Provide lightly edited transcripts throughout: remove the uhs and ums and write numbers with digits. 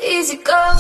easy go.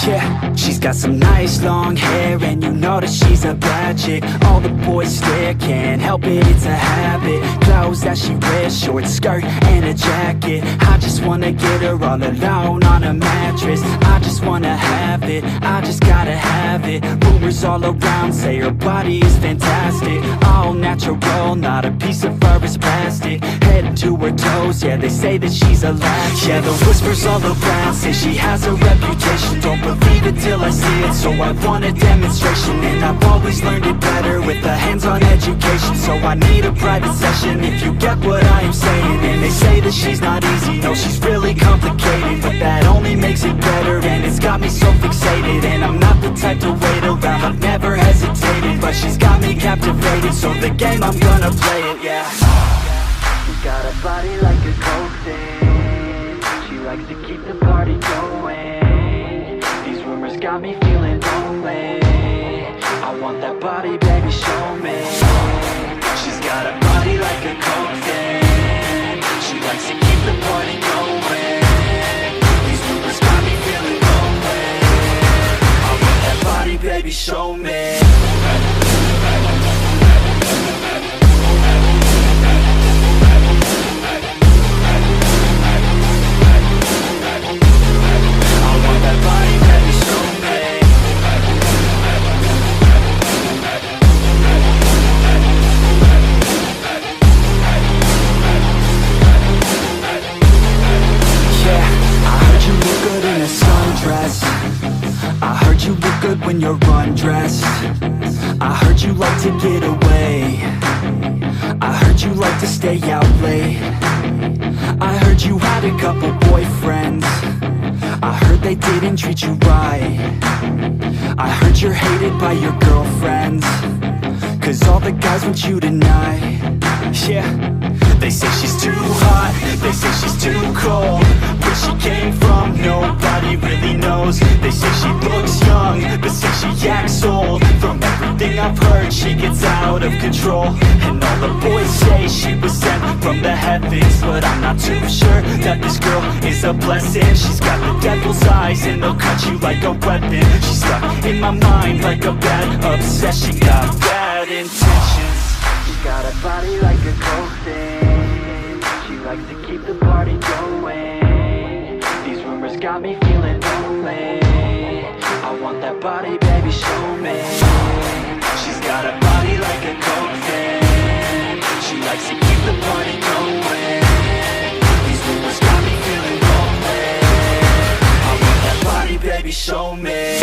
Yeah, she's got some nice long hair, and you know that she's a bad chick. All the boys stare, can't help it, it's a habit. Clothes that she wears, short skirt and a jacket. I just wanna get her all alone on a mattress. I just wanna have it, I just gotta have it. Rumors all around say her body is fantastic. All natural, not a piece of fur is plastic. Head to her toes, yeah, they say that she's a latch. Yeah, the whispers all around say she has a reputation. Don't believe it till I see it, so I want a demonstration. And I've always learned it better with a hands-on education. So I need a private session, if you get what I am saying. And they say that she's not easy, no, she's really complicated. But that only makes it better, and it's got me so fixated. And I'm not the type to wait around, I've never hesitated. But she's got me captivated, so the game, I'm gonna play it, yeah. She's got a body like a coke thing. She likes to keep the party going. Rumors got me feeling lonely. I want that body, baby, show me. She's got a body like a coke thing. She likes to keep the party going. These rumors got me feeling lonely. I want that body, baby, show me. I heard you look good when you're undressed. I heard you like to get away. I heard you like to stay out late. I heard you had a couple boyfriends. I heard they didn't treat you right. I heard you're hated by your girlfriends, cause all the guys want you tonight. Yeah, they say she's too hot, they say she's too cold. Where she came from, nobody really knows. They say she looks young, but say she acts old. From everything I've heard, she gets out of control. And all the boys say she was sent from the heavens, but I'm not too sure that this girl is a blessing. She's got the devil's eyes and they'll cut you like a weapon. She's stuck in my mind like a bad obsession. Got bad intentions. She's got a body like a coke thing. She likes to keep the party going. These rumors got me feeling lonely. I want that body, baby, show me. She's got a body like a coke thing. She likes to keep the party going. These rumors got me feeling lonely. I want that body, baby, show me.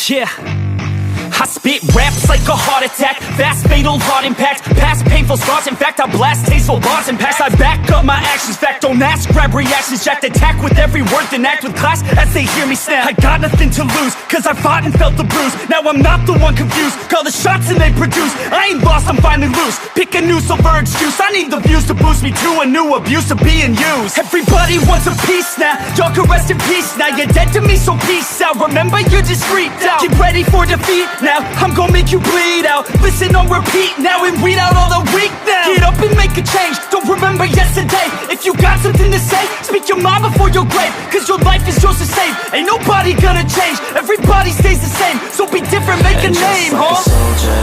Yeah, I spit raps like a heart attack. Fast, fatal, heart impact. Past painful scars, in fact I blast tasteful bars and packs. I back up my actions, fact don't ask, grab reactions. Jacked attack with every word, then act with class as they hear me snap. I got nothing to lose, cause I fought and felt the bruise. Now I'm not the one confused, call the shots and they produce. I ain't lost, I'm finally loose. Pick a new silver excuse, I need the views to boost me to a new abuse of being used. Everybody wants a piece now, y'all can rest in peace now. You're dead to me, so peace out, remember you're just freaked out. Get ready for defeat now. out, I'm gon' make you bleed out. Listen on repeat now and weed out all the weak now. Get up and make a change, don't remember yesterday. If you got something to say, speak your mind before your grave. Cause your life is yours to save, ain't nobody gonna change. Everybody stays the same, so be different, make a name, like huh? a soldier,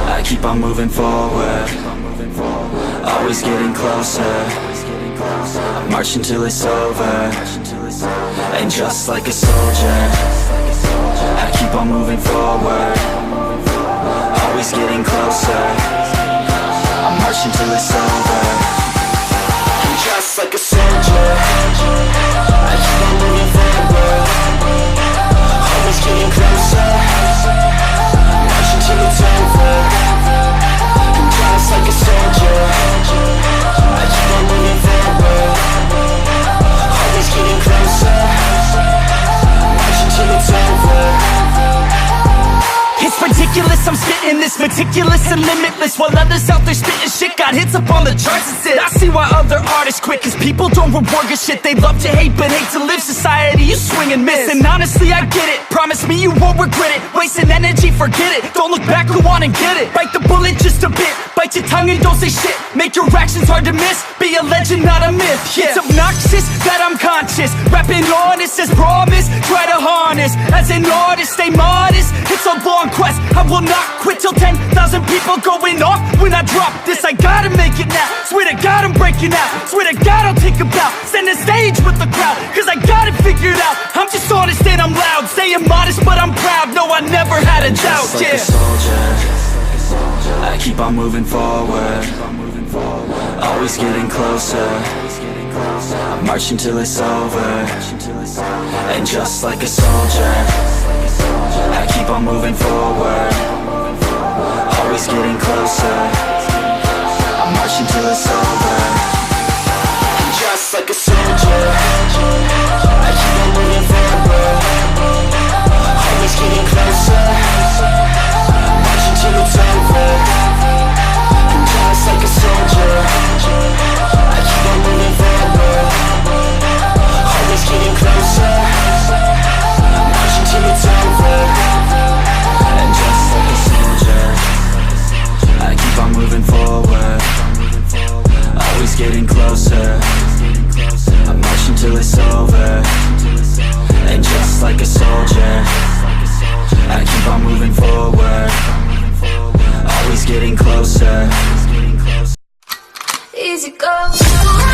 I keep on moving forward, always getting closer. I march until it's over. And just like a soldier, I keep on moving forward, always getting closer. I march until it's over. And just like a soldier, I keep on moving forward, always getting closer. March until it's over. And just like a soldier, I keep on moving forward, always getting closer. March until it's over. It's ridiculous, I'm spitting this meticulous and limitless, while others out there spitting shit got hits up on the charts and shit. I see why other artists quit, cause people don't reward good shit. They love to hate but hate to live. Society, you swing and miss. And honestly, I get it, promise me you won't regret it. Wasting energy, forget it, don't look back, go on and get it. Bite the bullet just a bit, bite your tongue and don't say shit. Make your actions hard to miss, be a legend, not a myth. Yeah. It's obnoxious that I'm conscious, rapping honest as promise. Try to harness, as an artist, stay modest. It's a long quest, I will not quit till 10,000 people going off when I drop this. I gotta make it now, swear to God I'm breaking out. Swear to God I'll take a bow, stand the stage with the crowd. Cause I got it figured out, I'm just honest and I'm loud. Saying modest but I'm proud, no I never had a doubt. Just like a soldier, I keep on moving forward, always getting closer. I march until it's over. And just like a soldier, I keep on moving forward, always getting closer. I march until it's over. And just like a soldier, I keep on moving forward, always getting closer. March until it's over. And just like a soldier, I keep on moving forward, always getting closer. March until it's over. And just like a soldier, I keep on moving forward, always getting closer. I march until it's over. And just like a soldier, I keep on moving forward, always getting closer. Easy go.